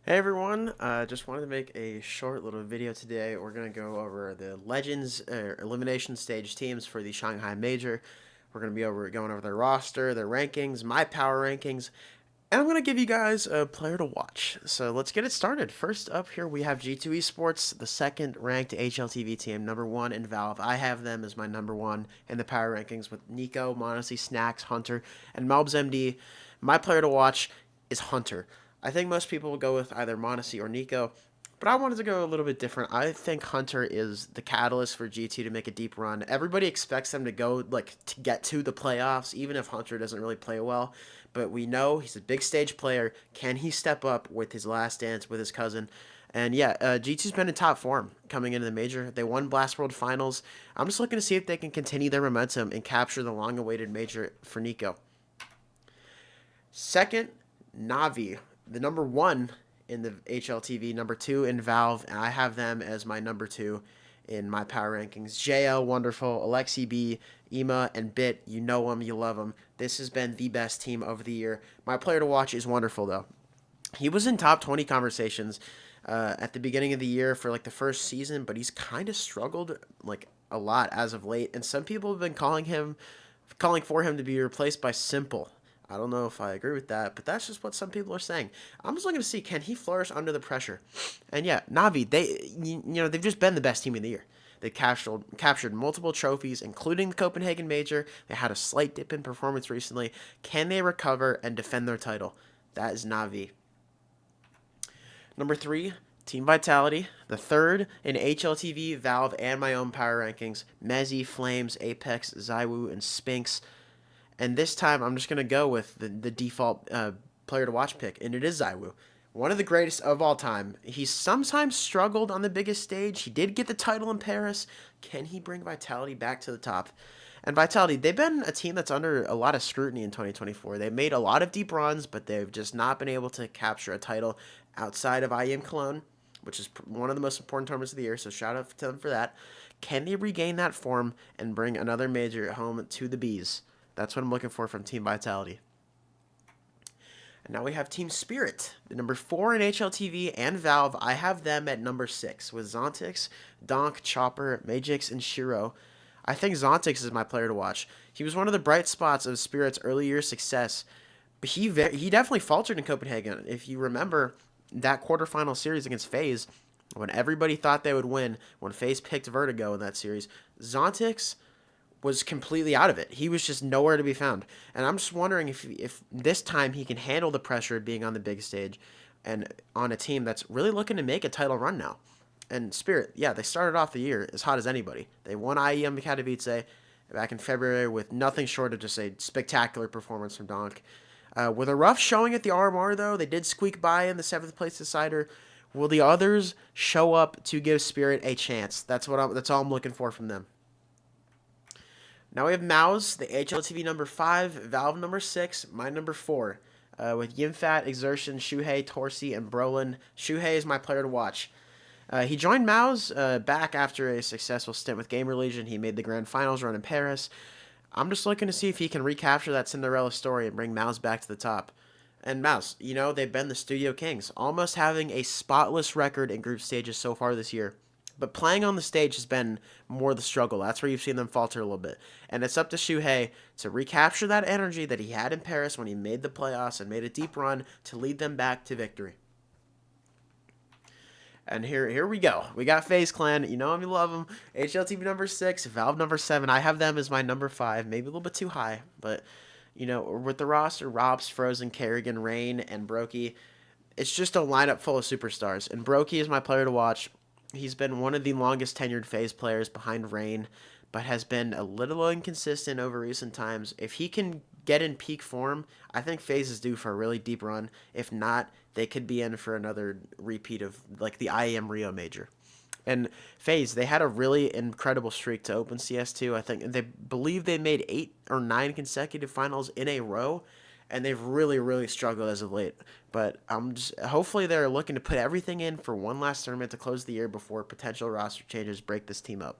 Hey everyone, just wanted to make a short little video today. We're going to go over the Legends elimination stage teams for the Shanghai Major. We're going to be going over their roster, their rankings, my power rankings, and I'm going to give you guys a player to watch. So let's get it started. First up here we have G2 Esports, the second ranked HLTV team, number one in Valve. I have them as my number one in the power rankings with Nico, Monacy, Snacks, Hunter, and Melbs MD. My player to watch is Hunter. I think most people will go with either Monacy or Nico, but I wanted to go a little bit different. I think Hunter is the catalyst for G2 to make a deep run. Everybody expects them to go to get to the playoffs, even if Hunter doesn't really play well. But we know he's a big stage player. Can he step up with his last dance with his cousin? And yeah, G2's been in top form coming into the major. They won Blast World Finals. I'm just looking to see if they can continue their momentum and capture the long-awaited major for Nico. Second, Navi, the number one in the HLTV, number two in Valve, and I have them as my number two in my power rankings. JL, wonderful. Alexi B, Ema, and Bit, you know them, you love them. This has been the best team of the year. My player to watch is wonderful, though. He was in top 20 conversations at the beginning of the year for like the first season, but he's kind of struggled like a lot as of late, and some people have been calling for him to be replaced by Simple. I don't know if I agree with that, but that's just what some people are saying. I'm just looking to see, can he flourish under the pressure? And yeah, Navi, they've just been the best team of the year. They captured multiple trophies, including the Copenhagen Major. They had a slight dip in performance recently. Can they recover and defend their title? That is Navi. Number three, Team Vitality. The third in HLTV, Valve, and my own power rankings. Mezzi, Flames, Apex, Zywoo, and Spinks. And this time, I'm just going to go with the default player to watch pick, and it is Zywoo. One of the greatest of all time. He's sometimes struggled on the biggest stage. He did get the title in Paris. Can he bring Vitality back to the top? And Vitality, they've been a team that's under a lot of scrutiny in 2024. They made a lot of deep runs, but they've just not been able to capture a title outside of IEM Cologne, which is one of the most important tournaments of the year. So shout out to them for that. Can they regain that form and bring another major home to the Bees? That's what I'm looking for from Team Vitality. And now we have Team Spirit, the number 4 in HLTV and Valve. I have them at number 6 with Zontix, Donk, Chopper, Magix, and Shiro. I think Zontix is my player to watch. He was one of the bright spots of Spirit's early year success, but he definitely faltered in Copenhagen. If you remember that quarterfinal series against FaZe, when everybody thought they would win, when FaZe picked Vertigo in that series, Zontix was completely out of it. He was just nowhere to be found. And I'm just wondering if this time he can handle the pressure of being on the big stage and on a team that's really looking to make a title run now. And Spirit, yeah, they started off the year as hot as anybody. They won IEM Katowice back in February with nothing short of just a spectacular performance from Donk. With a rough showing at the RMR, though, they did squeak by in the 7th place decider. Will the others show up to give Spirit a chance? That's all I'm looking for from them. Now we have Mouse, the HLTV number 5, Valve number 6, my number 4, with Yimfat, Exertion, Shuhei, Torsi, and Brolin. Shuhei is my player to watch. He joined Mouse back after a successful stint with Gamer Legion. He made the Grand Finals run in Paris. I'm just looking to see if he can recapture that Cinderella story and bring Mouse back to the top. And Mouse, they've been the Studio Kings, almost having a spotless record in group stages so far this year. But playing on the stage has been more the struggle. That's where you've seen them falter a little bit. And it's up to Shuhei to recapture that energy that he had in Paris when he made the playoffs and made a deep run to lead them back to victory. And here we go. We got FaZe Clan. You know them, you love them. HLTV number 6, Valve number 7. I have them as my number 5. Maybe a little bit too high. But, with the roster, Robs, Frozen, Kerrigan, Rain, and Brokey, it's just a lineup full of superstars. And Brokey is my player to watch. He's been one of the longest tenured FaZe players behind Rain, but has been a little inconsistent over recent times. If he can get in peak form, I think FaZe is due for a really deep run. If not, they could be in for another repeat of like the IEM Rio Major. And FaZe, they had a really incredible streak to open CS2. I think they believe they made 8 or 9 consecutive finals in a row, and they've really struggled as of late. But hopefully they're looking to put everything in for one last tournament to close the year before potential roster changes break this team up.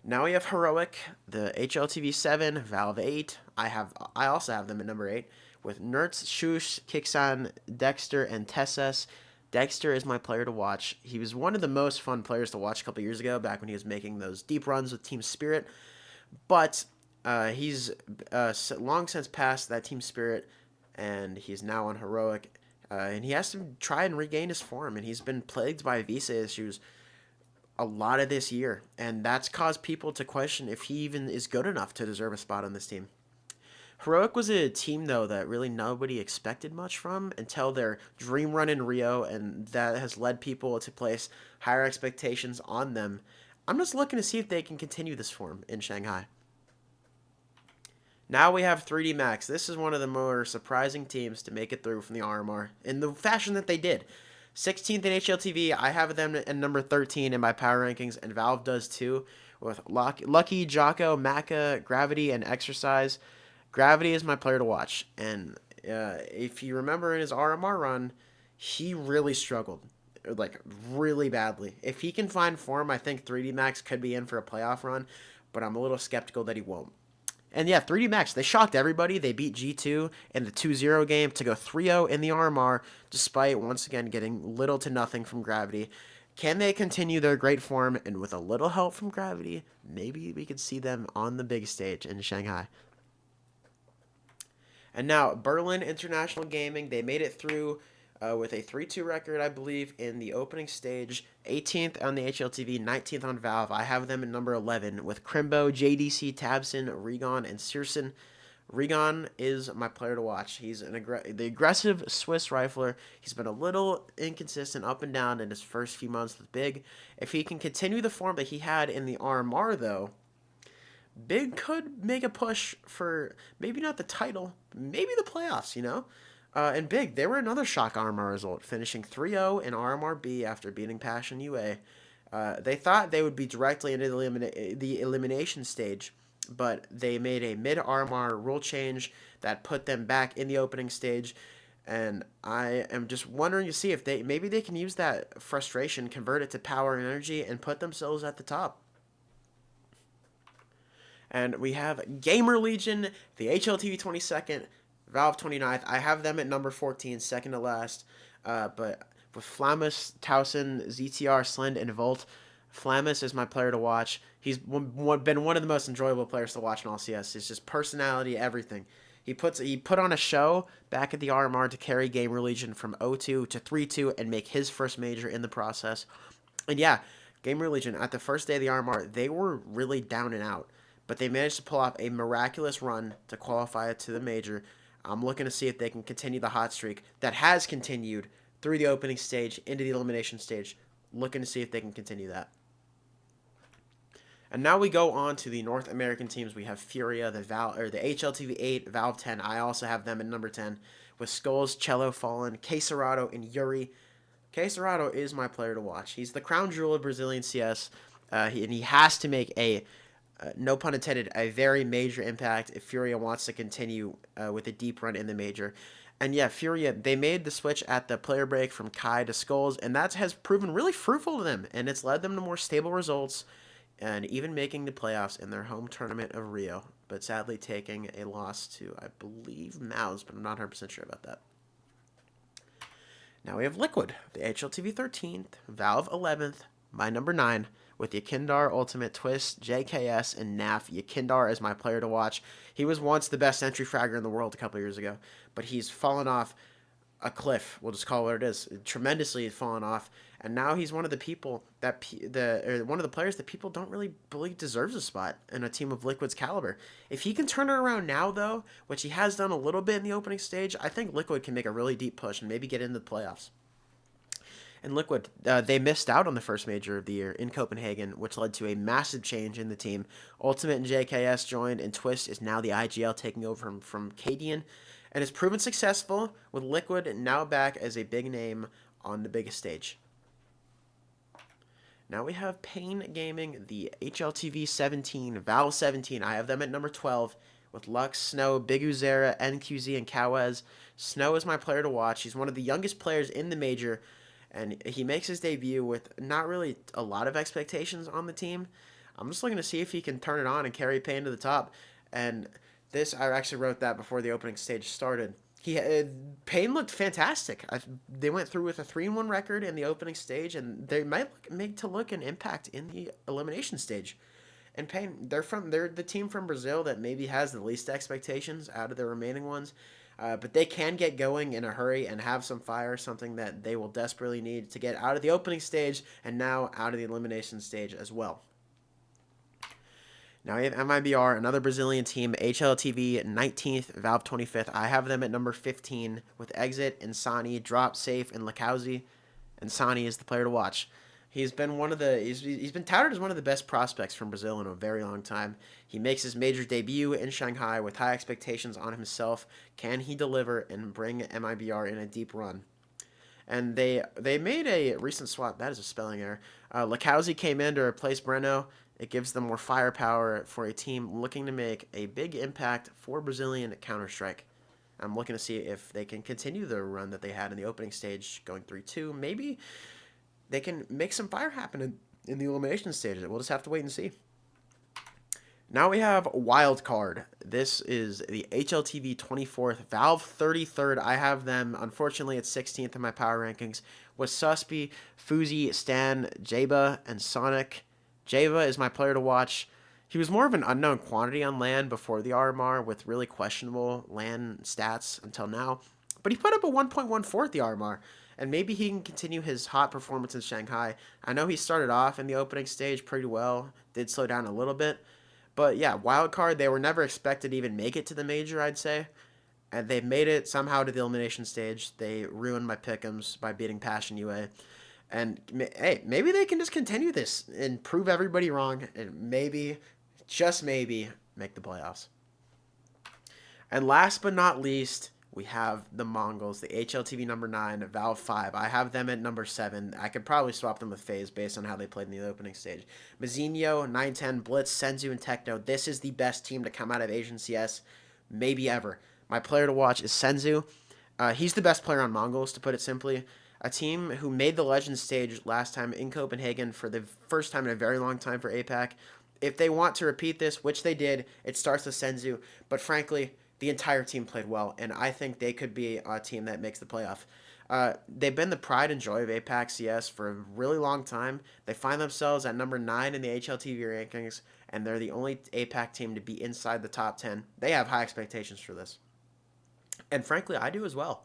Now we have Heroic, the HLTV 7, Valve 8. I also have them at number 8 with Nertz, Shush, Kixan, Dexter, and Tessas. Dexter is my player to watch. He was one of the most fun players to watch a couple years ago, back when he was making those deep runs with Team Spirit. But he's long since passed that Team Spirit, and he's now on Heroic. And he has to try and regain his form, and he's been plagued by visa issues a lot of this year, and that's caused people to question if he even is good enough to deserve a spot on this team. Heroic was a team, though, that really nobody expected much from until their dream run in Rio, and that has led people to place higher expectations on them. I'm just looking to see if they can continue this form in Shanghai. Now we have 3D Max. This is one of the more surprising teams to make it through from the RMR in the fashion that they did. 16th in HLTV, I have them at number 13 in my power rankings, and Valve does too, with Lucky, Jocko, Maka, Gravity, and Exercise. Gravity is my player to watch, and if you remember in his RMR run, he really struggled, like really badly. If he can find form, I think 3D Max could be in for a playoff run, but I'm a little skeptical that he won't. And yeah, 3D Max, they shocked everybody. They beat G2 in the 2-0 game to go 3-0 in the RMR, despite once again getting little to nothing from Gravity. Can they continue their great form, and with a little help from Gravity, maybe we could see them on the big stage in Shanghai. And now, Berlin International Gaming, they made it through with a 3-2 record, I believe, in the opening stage. 18th on the HLTV, 19th on Valve. I have them at number 11 with Crimbo, JDC, Tabson, Regon, and Searson. Regon is my player to watch. He's the aggressive Swiss rifler. He's been a little inconsistent up and down in his first few months with Big. If he can continue the form that he had in the RMR, though, Big could make a push for maybe not the title, maybe the playoffs, you know? And Big, they were another shock RMR result, finishing 3-0 in RMRB after beating Passion UA. They thought they would be directly into the elimination stage, but they made a mid-RMR rule change that put them back in the opening stage. And I am just wondering to see if maybe they can use that frustration, convert it to power and energy, and put themselves at the top. And we have Gamer Legion, the HLTV 22nd, Valve 29th. I have them at number 14, second to last. But with Flammus, Towson, ZTR, Slend, and Volt, Flammus is my player to watch. He's been one of the most enjoyable players to watch in all CS. His just personality, everything. He put on a show back at the RMR to carry Gamer Legion from 0-2 to 3-2 and make his first major in the process. And yeah, Gamer Legion, at the first day of the RMR, they were really down and out, but they managed to pull off a miraculous run to qualify to the major. I'm looking to see if they can continue the hot streak that has continued through the opening stage into the elimination stage. Looking to see if they can continue that. And now we go on to the North American teams. We have Furia, the HLTV 8, Valve 10. I also have them at number 10 with Skulls, Cello, Fallen, Queserado, and Yuri. Queserado is my player to watch. He's the crown jewel of Brazilian CS, and he has to make no pun intended, a very major impact if Furia wants to continue with a deep run in the major. And yeah, Furia, they made the switch at the player break from Kai to Skulls, and that has proven really fruitful to them, and it's led them to more stable results, and even making the playoffs in their home tournament of Rio, but sadly taking a loss to, I believe, Mouse, but I'm not 100% sure about that. Now we have Liquid, the HLTV 13th, Valve 11th, my number 9, with Yakindar, Ultimate Twist, JKS, and NAF. Yakindar is my player to watch. He was once the best entry fragger in the world a couple years ago, but he's fallen off a cliff. We'll just call it what it is. Tremendously fallen off, and now he's one of the people that one of the players that people don't really believe deserves a spot in a team of Liquid's caliber. If he can turn it around now, though, which he has done a little bit in the opening stage, I think Liquid can make a really deep push and maybe get into the playoffs. And Liquid, they missed out on the first major of the year in Copenhagen, which led to a massive change in the team. Ultimate and JKS joined, and Twist is now the IGL taking over from Cadian, and has proven successful, with Liquid now back as a big name on the biggest stage. Now we have Pain Gaming, the HLTV 17, Valve 17. I have them at number 12, with Lux, Snow, Big Uzera, NQZ, and Kawez. Snow is my player to watch. He's one of the youngest players in the major, and he makes his debut with not really a lot of expectations on the team. I'm just looking to see if he can turn it on and carry Pain to the top. And this, I actually wrote that before the opening stage started. he Payne looked fantastic. They went through with a 3-1 record in the opening stage, and they might make to look an impact in the elimination stage. And Payne, they're the team from Brazil that maybe has the least expectations out of the remaining ones, but they can get going in a hurry and have some fire, something that they will desperately need to get out of the opening stage and now out of the elimination stage as well. Now we have MIBR, another Brazilian team, HLTV 19th, Valve 25th. I have them at number 15 with Exit, Insani, Drop Safe, and Lakauzi. Insani is the player to watch. He's been he's been touted as one of the best prospects from Brazil in a very long time. He makes his major debut in Shanghai with high expectations on himself. Can he deliver and bring MIBR in a deep run? And they made a recent swap. That is a spelling error. Lakauzi came in to replace Breno. It gives them more firepower for a team looking to make a big impact for Brazilian Counter-Strike. I'm looking to see if they can continue the run that they had in the opening stage, going 3-2. Maybe they can make some fire happen in the elimination stage. We'll just have to wait and see. Now we have Wild Card. This is the HLTV 24th, Valve 33rd. I have them, unfortunately, at 16th in my power rankings, with Suspi, Fuzi, Stan, Jaba, and Sonic. Java is my player to watch. He was more of an unknown quantity on LAN before the RMR with really questionable LAN stats until now. But he put up a 1.14 at the RMR, and maybe he can continue his hot performance in Shanghai. I know he started off in the opening stage pretty well, did slow down a little bit. But yeah, wildcard, they were never expected to even make it to the major, I'd say. And they made it somehow to the elimination stage. They ruined my pick'ems by beating Passion UA. And hey, maybe they can just continue this and prove everybody wrong, and maybe, just maybe, make the playoffs. And last but not least, we have the Mongols, the HLTV number 9, Valve 5. I have them at number 7. I could probably swap them with FaZe based on how they played in the opening stage. Mazinho, 910, Blitz, Senzu, and Techno. This is the best team to come out of Asian CS, maybe ever. My player to watch is Senzu. He's the best player on Mongols, to put it simply. A team who made the Legends stage last time in Copenhagen for the first time in a very long time for APAC. If they want to repeat this, which they did, it starts with Senzu. But frankly, the entire team played well, and I think they could be a team that makes the playoff. They've been the pride and joy of APAC CS for a really long time. They find themselves at number 9 in the HLTV rankings, and they're the only APAC team to be inside the top 10. They have high expectations for this. And frankly, I do as well.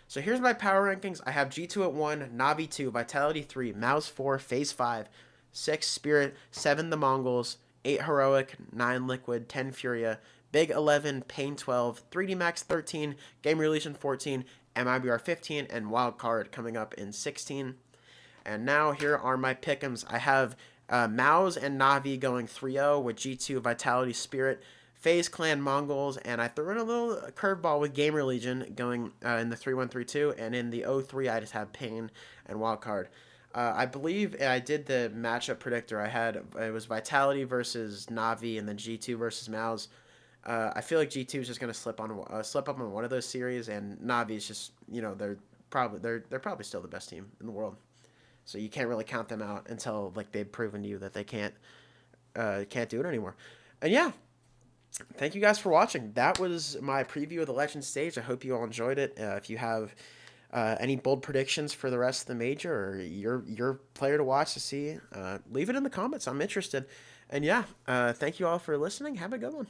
So here's my power rankings. I have G2 at 1, Navi 2, Vitality 3, Mouse 4, FaZe 5, 6 Spirit, 7 the Mongols, 8 Heroic, 9 Liquid, 10 Furia, Big 11, Pain 12, 3D Max 13, Game Relation 14, MIBR 15, and Wildcard coming up in 16. And now here are my pick'ems. I have Mouse and Navi going 3-0 with G2, Vitality, Spirit, FaZe Clan, Mongols, and I threw in a little curveball with Gamer Legion going in the 3-1-3-2, and in the 0-3 I just have Pain and Wildcard. I believe I did the matchup predictor. It was Vitality versus Navi, and then G2 versus Mouse. I feel like G2 is just going to slip up on one of those series, and Navi is just, they're probably still the best team in the world. So you can't really count them out until like they've proven to you that they can't do it anymore. And yeah, thank you guys for watching. That was my preview of the Legends stage. I hope you all enjoyed it. If you have any bold predictions for the rest of the major, or your player to watch to see, leave it in the comments. I'm interested. And yeah, thank you all for listening. Have a good one.